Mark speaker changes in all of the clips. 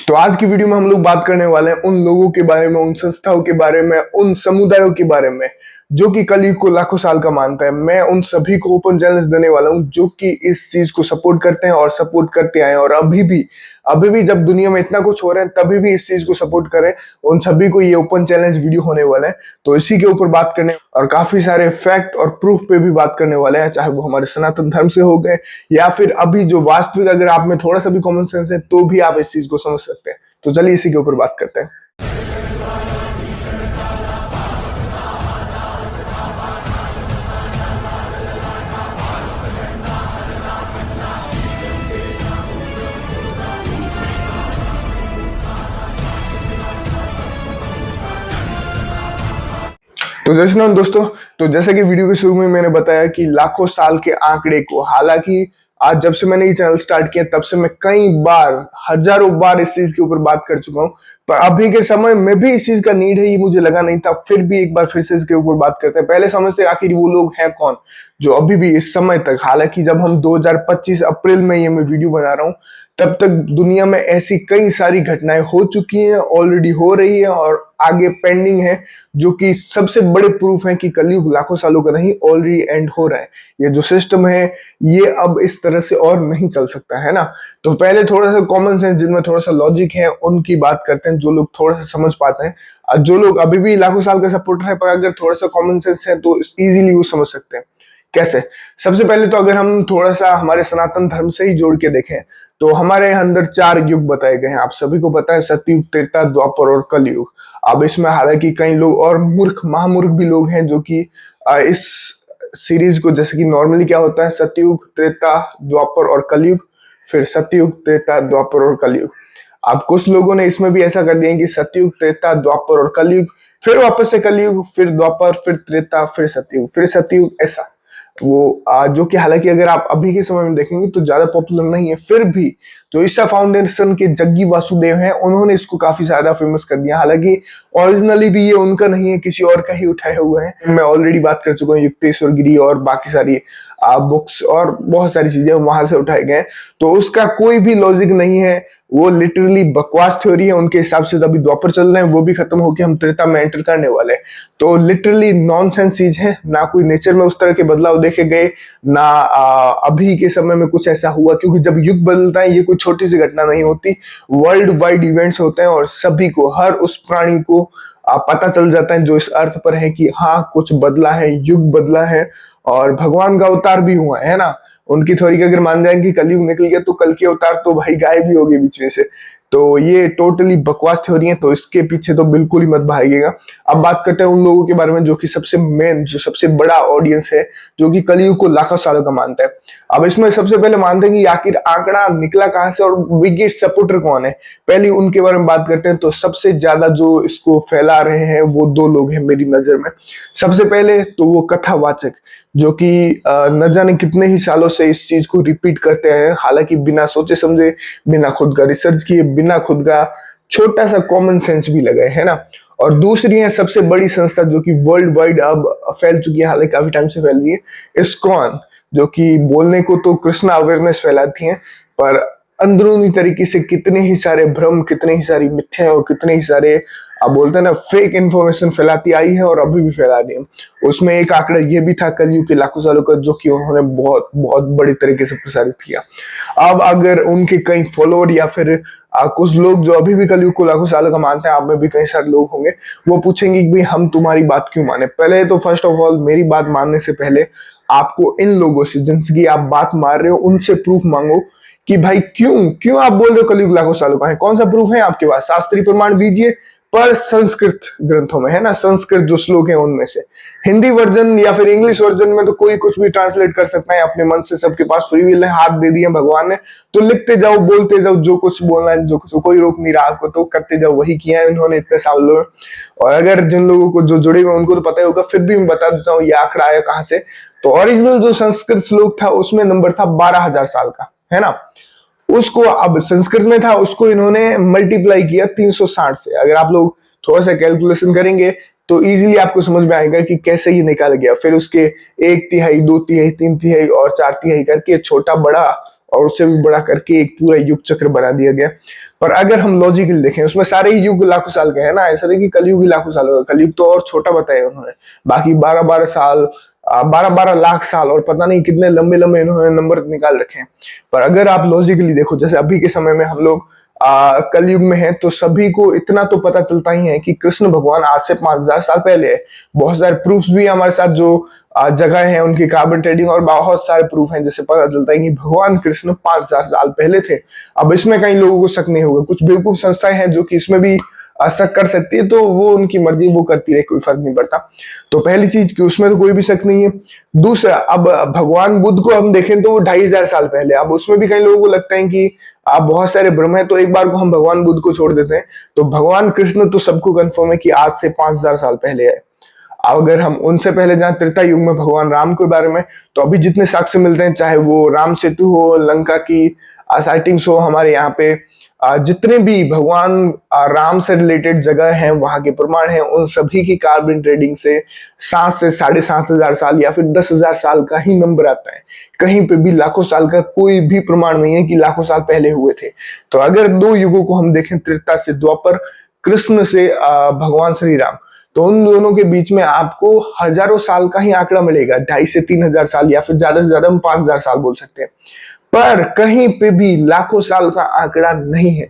Speaker 1: तो आज की वीडियो में हम लोग बात करने वाले हैं उन लोगों के बारे में, उन संस्थाओं के बारे में, उन समुदायों के बारे में जो कि कलयुग को लाखों साल का मानता है। मैं उन सभी को ओपन चैलेंज देने वाला हूं जो कि इस चीज को सपोर्ट करते हैं और सपोर्ट करते आए हैं, और अभी भी जब दुनिया में इतना कुछ हो रहा है तभी भी इस चीज को सपोर्ट करें। उन सभी को ये ओपन चैलेंज वीडियो होने वाला है, तो इसी के ऊपर बात करने और काफी सारे फैक्ट और प्रूफ पे भी बात करने वाले हैं, चाहे वो हमारे सनातन धर्म से हो गए या फिर अभी जो वास्तविक, अगर आप में थोड़ा सा भी कॉमन सेंस है तो भी आप इस चीज को समझ सकते हैं। तो चलिए इसी के ऊपर बात करते हैं। तो जैसे ना दोस्तों, तो जैसे कि वीडियो के शुरू में मैंने बताया कि लाखों साल के आंकड़े को, हालांकि आज जब से मैंने ये चैनल स्टार्ट किया तब से मैं कई बार, हजारों बार इस चीज के ऊपर बात कर चुका हूं, पर अभी के समय में भी इस चीज का नीड है, ये मुझे लगा नहीं था। फिर भी एक बार फिर से इसके ऊपर बात करते हैं। पहले समझते आखिर वो लोग हैं कौन जो अभी भी इस समय तक, हालांकि जब हम 2025 अप्रैल में ये मैं वीडियो बना रहा हूं तब तक दुनिया में ऐसी कई सारी घटनाएं हो चुकी हैं, ऑलरेडी हो रही है और आगे पेंडिंग है, जो कि सबसे बड़े प्रूफ है कि कलयुग लाखों सालों का नहीं, ऑलरेडी एंड हो रहा है। ये जो सिस्टम है ये अब इस तरह से और नहीं चल सकता है ना। तो पहले थोड़ा सा कॉमन सेंस, जिनमें थोड़ा सा लॉजिक है, उनकी बात करते हैं, जो लोग थोड़ा सा समझ पाते हैं। जो लोग अभी भी लाखों साल का सपोर्टर है पर अगर थोड़ा सा कॉमन सेंस है तो इजीली वो समझ सकते हैं। कैसे? सबसे पहले तो अगर हम थोड़ा सा हमारे सनातन धर्म से ही जोड़ के देखें तो हमारे अंदर 4 युग बताए गए हैं। आप सभी को पता है, सतयुग, त्रेता, द्वापर और कलयुग। अब इसमें हालांकि कई लोग और महामूर्ख भी लोग हैं जो कि इस सीरीज को, जैसे कि नॉर्मली क्या होता है, सतयुग, त्रेता, द्वापर और कलयुग, फिर सतयुग, त्रेता, द्वापर और कलयुग। अब कुछ लोगों ने इसमें भी ऐसा कर दिया कि सतयुग, त्रेता, द्वापर और कलयुग, फिर वापस से कलयुग, फिर द्वापर, फिर त्रेता, फिर सतयुग, फिर सतयुग, ऐसा। वो जो कि हालांकि अगर आप अभी के समय में देखेंगे तो ज्यादा पॉपुलर नहीं है, फिर भी जो ईसा फाउंडेशन के जग्गी वासुदेव हैं उन्होंने इसको काफी ज्यादा फेमस कर दिया। हालांकि ओरिजिनली भी ये उनका नहीं है, किसी और का ही उठाया हुआ है। मैं ऑलरेडी बात कर चुका हूँ, युक्तेश्वर गिरी और बाकी सारी बुक्स और बहुत सारी चीजें वहां से उठाए गए, तो उसका कोई भी लॉजिक नहीं है। वो लिटरली बकवास थ्योरी है उनके हिसाब से। अभी द्वापर चल रहे हैं, वो भी खत्म होकर हम त्रेता में एंटर करने वाले हैं, तो लिटरली नॉनसेंस चीज है। ना कोई नेचर में उस तरह के बदलाव देखे गए, ना अभी के समय में कुछ ऐसा हुआ, क्योंकि जब युग बदलता है ये कोई छोटी सी घटना नहीं होती, वर्ल्ड वाइड इवेंट्स होते हैं और सभी को, हर उस प्राणी को पता चल जाता है जो इस अर्थ पर है कि हाँ कुछ बदला है, युग बदला है और भगवान का अवतार भी हुआ है ना। उनकी थ्योरी की अगर मान जाए कि कलयुग निकल गया तो कल के अवतार तो भाई गायब ही हो गए बीच में से। तो ये टोटली बकवास थ्योरी है, तो इसके पीछे तो बिल्कुल ही मत भागिएगा। अब बात करते हैं उन लोगों के बारे में जो कि सबसे मेन, जो सबसे बड़ा ऑडियंस है, जो कि कलयुग को लाखों सालों का मानता है। अब इसमें सबसे पहले मानते हैं कि आखिर आंकड़ा निकला कहां से और बिगेस्ट सपोर्टर कौन है। पहले उनके बारे में बात करते हैं। तो सबसे ज्यादा जो इसको फैला रहे हैं वो 2 लोग हैं मेरी नजर में। सबसे पहले तो वो कथावाचक, जो कि न जाने कितने ही सालों से इस चीज को रिपीट करते हैं, हालांकि बिना सोचे समझे, बिना खुद का रिसर्च किए, बिना खुद का छोटा सा कॉमन सेंस भी लगाए, है ना। और दूसरी है सबसे बड़ी संस्था जो कि वर्ल्ड वाइड अब फैल चुकी है, हालांकि काफी टाइम से फैल रही है, इस्कॉन, जो कि बोलने को तो कृष्णा अवेयरनेस फैलाती है, पर अंदरूनी तरीके से कितने ही सारे भ्रम, कितने ही सारी मिथ्या और कितने ही सारे आप बोलते हैं ना फेक इंफॉर्मेशन फैलाती आई है और अभी भी फैला रही है। उसमें एक आंकड़ा ये भी था कलयुग के लाखों सालों का, जो कि उन्होंने बहुत बहुत बड़ी तरीके से प्रसारित किया। अब अगर उनके कई फॉलोअर या फिर कुछ लोग जो अभी भी कलयुग को लाखों सालों का मानते हैं, आप में भी कई सारे लोग होंगे, वो पूछेंगे कि भाई हम तुम्हारी बात क्यों माने। पहले तो फर्स्ट ऑफ ऑल, मेरी बात मानने से पहले आपको इन लोगों से जिनकी आप बात मार रहे हो उनसे प्रूफ मांगो कि भाई क्यों क्यों आप बोल रहे हो कलयुग लाखों सालों का है। कौन सा प्रूफ है आपके पास? शास्त्रीय प्रमाण दीजिए, पर संस्कृत ग्रंथों में, है ना, संस्कृत जो श्लोक है उनमें से। हिंदी वर्जन या फिर इंग्लिश वर्जन में तो कोई कुछ भी ट्रांसलेट कर सकता है अपने मन से, सबके पास फ्री विल है, हाथ दे दिए भगवान ने, तो लिखते जाओ, बोलते जाओ, जो कुछ बोलना है, जो कुछ, कोई रोक नहीं रहा आपको, तो करते जाओ। वही किया है इन्होंने इतने सालों में। और अगर जिन लोगों को जो जुड़े हुए उनको तो पता ही होगा, फिर भी मैं बता देता हूँ ये आंकड़ा आया कहां से। तो ओरिजिनल जो संस्कृत श्लोक था उसमें नंबर था 12,000 साल का, है ना। उसको अब संस्कृत में था, उसको इन्होंने मल्टीप्लाई किया 360 से। अगर आप लोग थोड़ा सा कैलकुलेशन करेंगे तो इजीली आपको समझ में आएगा कि कैसे ये निकाला गया। फिर उसके 1 तिहाई, 2 तिहाई, 3 तिहाई और 4 तिहाई करके छोटा बड़ा और उससे भी बड़ा करके एक पूरा युग चक्र बना दिया गया। पर अगर हम लॉजिकली देखें, उसमें सारे ही युग लाखों साल के हैं ना, ऐसा नहीं कि कलयुग ही लाखों साल होगा, कलयुग तो और छोटा बताया उन्होंने। बाकी 12-12 साल, 12-12 लाख साल और पता नहीं कितने लंबे लंबे इन्होंने नंबर निकाल रखे हैं। पर अगर आप लॉजिकली देखो, जैसे अभी के समय में हम लोग कलयुग में हैं, तो सभी को इतना तो पता चलता ही है कि कृष्ण भगवान आज से 5000 साल पहले है। बहुत सारे प्रूफ्स भी हमारे साथ जो जगह है उनकी कार्बन ट्रेडिंग, और बहुत सारे प्रूफ हैं जिससे पता चलता है कि भगवान कृष्ण 5000 साल पहले थे। अब इसमें कई लोगों को शक नहीं होगा, कुछ बेवकूफ संस्थाएं हैं जो कि इसमें भी शक कर सकती है, तो वो उनकी मर्जी, वो करती रहे, कोई फर्क नहीं पड़ता। तो पहली चीज कि उसमें तो कोई भी शक नहीं है। दूसरा, अब भगवान बुद्ध को हम देखें तो वो 2500 साल पहले, अब उसमें भी कई लोगों को लगता है कि आप बहुत सारे भ्रम है, तो एक बार को हम भगवान बुद्ध को छोड़ देते हैं, तो भगवान कृष्ण तो सबको कंफर्म है कि आज से 5000 साल पहले है। अब अगर हम उनसे पहले जाएं त्रेता युग में भगवान राम के बारे में, तो अभी जितने साक्ष्य मिलते हैं, चाहे वो राम सेतु हो, लंका की साइटिंग्स हो, हमारे यहाँ पे जितने भी भगवान राम से रिलेटेड जगह हैं वहां के प्रमाण हैं, उन सभी की कार्बन ट्रेडिंग से 7 से 7500 साल या फिर 10,000 साल का ही नंबर आता है। कहीं पे भी लाखों साल का कोई भी प्रमाण नहीं है कि लाखों साल पहले हुए थे। तो अगर दो युगों को हम देखें, त्रेता से द्वापर, कृष्ण से भगवान श्री राम, तो उन दोनों के बीच में आपको हजारों साल का ही आंकड़ा मिलेगा, 2500 से 3000 साल, या फिर ज्यादा से ज्यादा हम 5000 साल बोल सकते हैं। पर कहीं पे भी लाखों साल का आंकड़ा नहीं है,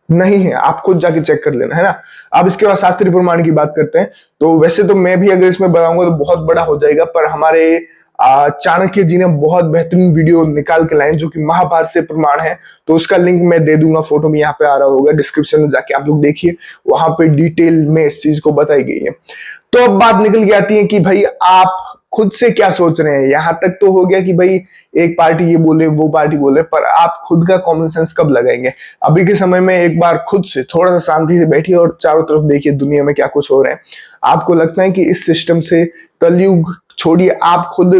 Speaker 1: नहीं है। आप खुद जाके चेक कर लेना, है ना। अब इसके बाद शास्त्रीय प्रमाण की बात करते हैं, तो वैसे तो मैं भी अगर इसमें बताऊंगा तो बहुत बड़ा हो जाएगा, पर हमारे चाणक्य जी ने बहुत बेहतरीन वीडियो निकाल के लाए जो कि महाभारत से प्रमाण है, तो उसका लिंक मैं दे दूंगा, फोटो में यहाँ पे आ रहा होगा, डिस्क्रिप्शन में जाके आप लोग देखिए, वहां पे डिटेल में इस चीज को बताई गई है। तो अब बात निकल के आती है कि भाई आप खुद से क्या सोच रहे हैं। यहां तक तो हो गया कि भाई एक पार्टी ये बोले, वो पार्टी बोले, पर आप खुद का कॉमन सेंस कब लगाएंगे। अभी के समय में एक बार खुद से थोड़ा सा शांति से बैठिए और चारों तरफ देखिए दुनिया में क्या कुछ हो रहा है। आपको लगता है कि इस सिस्टम से, कलयुग छोड़िए, आप खुद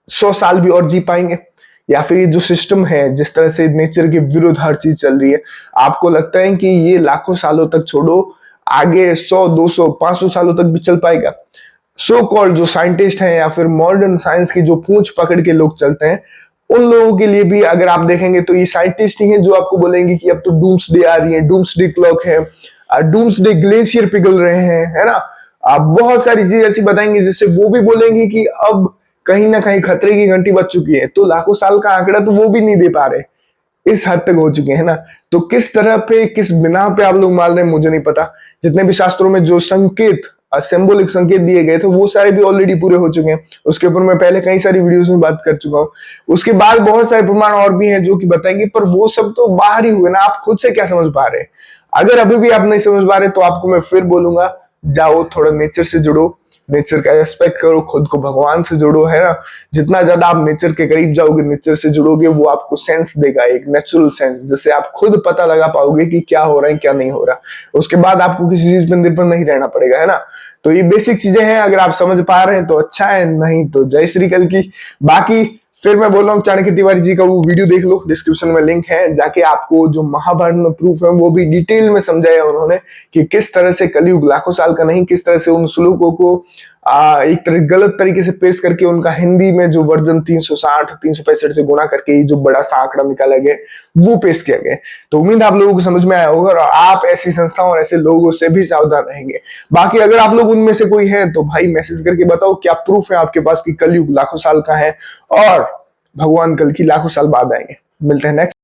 Speaker 1: 100 साल भी और जी पाएंगे? या फिर ये जो सिस्टम है, जिस तरह से नेचर के विरुद्ध हर चीज चल रही है, आपको लगता है कि ये लाखों सालों तक छोड़ो, आगे 100, 200, 500 सालों तक भी चल पाएगा? सो कॉल्ड जो साइंटिस्ट हैं या फिर मॉडर्न साइंस की जो पूंछ पकड़ के लोग चलते हैं, उन लोगों के लिए भी अगर आप देखेंगे तो ये साइंटिस्ट ही हैं जो आपको बोलेंगे कि अब तो डूम्सडे आ रही है, डूम्सडे क्लॉक है, डूम्सडे ग्लेशियर पिघल रहे हैं, है ना। आप बहुत सारी चीजें ऐसी बताएंगे जिससे वो भी बोलेंगे कि अब कहीं ना कहीं खतरे की घंटी बज चुकी है। तो लाखों साल का आंकड़ा तो वो भी नहीं दे पा रहे, इस हद तक हो चुके हैं ना। तो किस तरह पे, किस बिना पे आप लोग मान रहे हैं मुझे नहीं पता। जितने भी शास्त्रों में जो संकेत, सिंबॉलिक संकेत दिए गए थे, वो सारे भी ऑलरेडी पूरे हो चुके हैं। उसके ऊपर मैं पहले कई सारी वीडियोस में बात कर चुका हूँ। उसके बाद बहुत सारे प्रमाण और भी हैं जो कि बताएंगे, पर वो सब तो बाहर ही हुए ना। आप खुद से क्या समझ पा रहे हैं? अगर अभी भी आप नहीं समझ पा रहे तो आपको मैं फिर बोलूंगा, जाओ थोड़ा नेचर से जुड़ो, नेचर का रेस्पेक्ट करो, खुद को भगवान से जोड़ो, है ना। जितना ज्यादा आप नेचर के करीब जाओगे, नेचर से जुड़ोगे, वो आपको सेंस देगा, एक नेचुरल सेंस, जिससे आप खुद पता लगा पाओगे कि क्या हो रहा है, क्या नहीं हो रहा। उसके बाद आपको किसी चीज पर निर्भर नहीं रहना पड़ेगा, है ना। तो ये बेसिक चीजें हैं, अगर आप समझ पा रहे हैं तो अच्छा है, नहीं तो जय श्री कल की। बाकी फिर मैं बोल रहा हूँ, चाणक्य तिवारी जी का वो वीडियो देख लो, डिस्क्रिप्शन में लिंक है, जाके आपको जो महाभारत में प्रूफ है वो भी डिटेल में समझाया उन्होंने कि किस तरह से कलयुग लाखों साल का नहीं, किस तरह से उन श्लोकों को एक तरह गलत तरीके से पेश करके उनका हिंदी में जो वर्जन 360, 365 से गुणा करके जो बड़ा सा आंकड़ा निकाला गया वो पेश किया गया। तो उम्मीद आप लोगों को समझ में आया होगा और आप ऐसी संस्थाओं और ऐसे लोगों से भी सावधान रहेंगे। बाकी अगर आप लोग उनमें से कोई है तो भाई मैसेज करके बताओ क्या प्रूफ है आपके पास कि कलयुग लाखों साल का है और भगवान कल की लाखों साल बाद आएंगे। मिलते हैं नेक्स्ट।